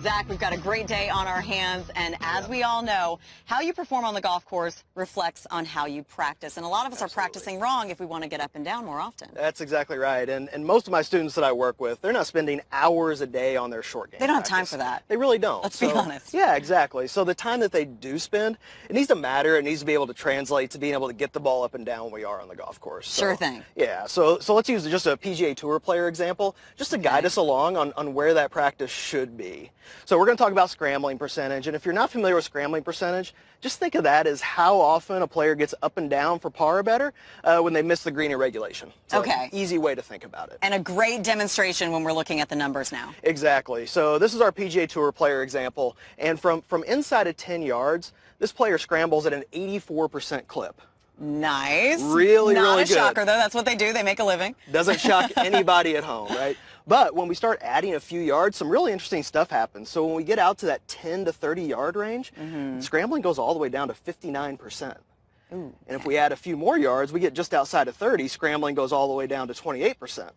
Zach, we've got a great day on our hands, and as we all know, how you perform on the golf course reflects on how you practice. And a lot of us are practicing wrong if we want to get up and down more often. That's exactly right. And most of my students that I work with, they're not spending hours a day on their short game. They don't have practice. time for that. They really don't. Let's be honest. Yeah, exactly. So the time that they do spend, it needs to matter. It needs to be able to translate to being able to get the ball up and down when we are on the golf course. Sure thing. Yeah. So let's use just a PGA Tour player example, just to guide us along on where that practice should be. So we're going to talk about scrambling percentage, and if you're not familiar with scrambling percentage, just think of that as how often a player gets up and down for par or better when they miss the green in regulation. So okay. Easy way to think about it. And a great demonstration when we're looking at the numbers now. Exactly. So this is our PGA Tour player example, and from inside of 10 yards, this player scrambles at an 84% clip. Nice. Really Not really a good. shocker, though. That's what they do. They make a living. Doesn't shock anybody at home, right? But when we start adding a few yards, some really interesting stuff happens. So when we get out to that 10 to 30 yard range, scrambling goes all the way down to 59%. Ooh. And if we add a few more yards, we get just outside of 30, scrambling goes all the way down to 28%.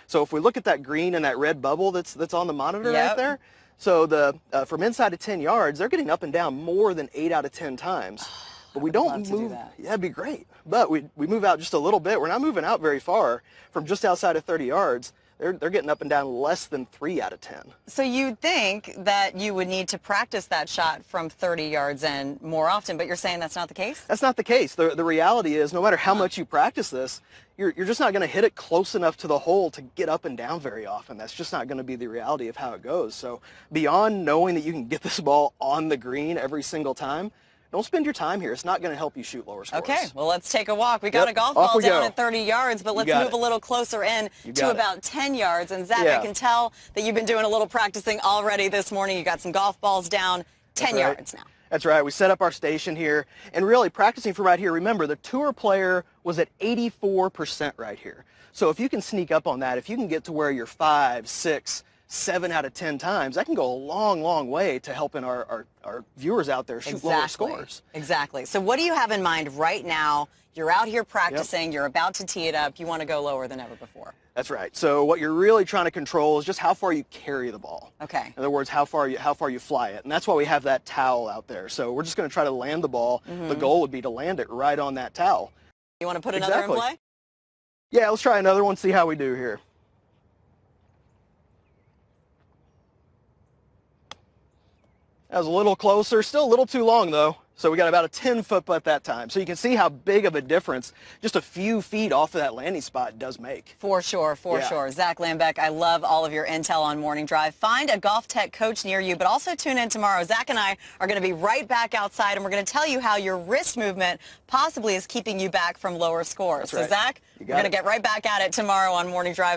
So if we look at that green and that red bubble that's on the monitor right there, so from inside of 10 yards, they're getting up and down more than 8 out of 10 times. But we don't move. Yeah, it'd be great. But we move out just a little bit. We're not moving out very far. From just outside of 30 yards, they're getting up and down less than 3 out of 10. So you'd think that you would need to practice that shot from 30 yards in more often, but you're saying that's not the case? That's not the case. The reality is, no matter how much you practice this, you're just not going to hit it close enough to the hole to get up and down very often. That's just not going to be the reality of how it goes. So beyond knowing that you can get this ball on the green every single time, don't spend your time here. It's not going to help you shoot lower scores. Okay, well, let's take a walk. We got a golf ball down at 30 yards, but let's move a little closer in to about 10 yards. And Zach, I can tell that you've been doing a little practicing already this morning. You got some golf balls down 10 yards now. That's right. We set up our station here, and really practicing from right here. Remember, the tour player was at 84% right here. So if you can sneak up on that, if you can get to where you're 5, 6, 7 out of 10 times, that can go a long, long way to helping our viewers out there shoot lower scores. Exactly. So what do you have in mind right now? You're out here practicing, you're about to tee it up, you want to go lower than ever before. That's right. So what you're really trying to control is just how far you carry the ball. Okay. In other words, how far you fly it. And that's why we have that towel out there. So we're just going to try to land the ball. The goal would be to land it right on that towel. You want to put another in play? Yeah, let's try another one, see how we do here. That was a little closer, still a little too long though. So we got about a 10-foot putt that time. So you can see how big of a difference just a few feet off of that landing spot does make. For sure, for sure. Zach Lambeck, I love all of your intel on Morning Drive. Find a GOLFTEC coach near you, but also tune in tomorrow. Zach and I are going to be right back outside, and we're going to tell you how your wrist movement possibly is keeping you back from lower scores. That's right. So Zach, we're going to get right back at it tomorrow on Morning Drive.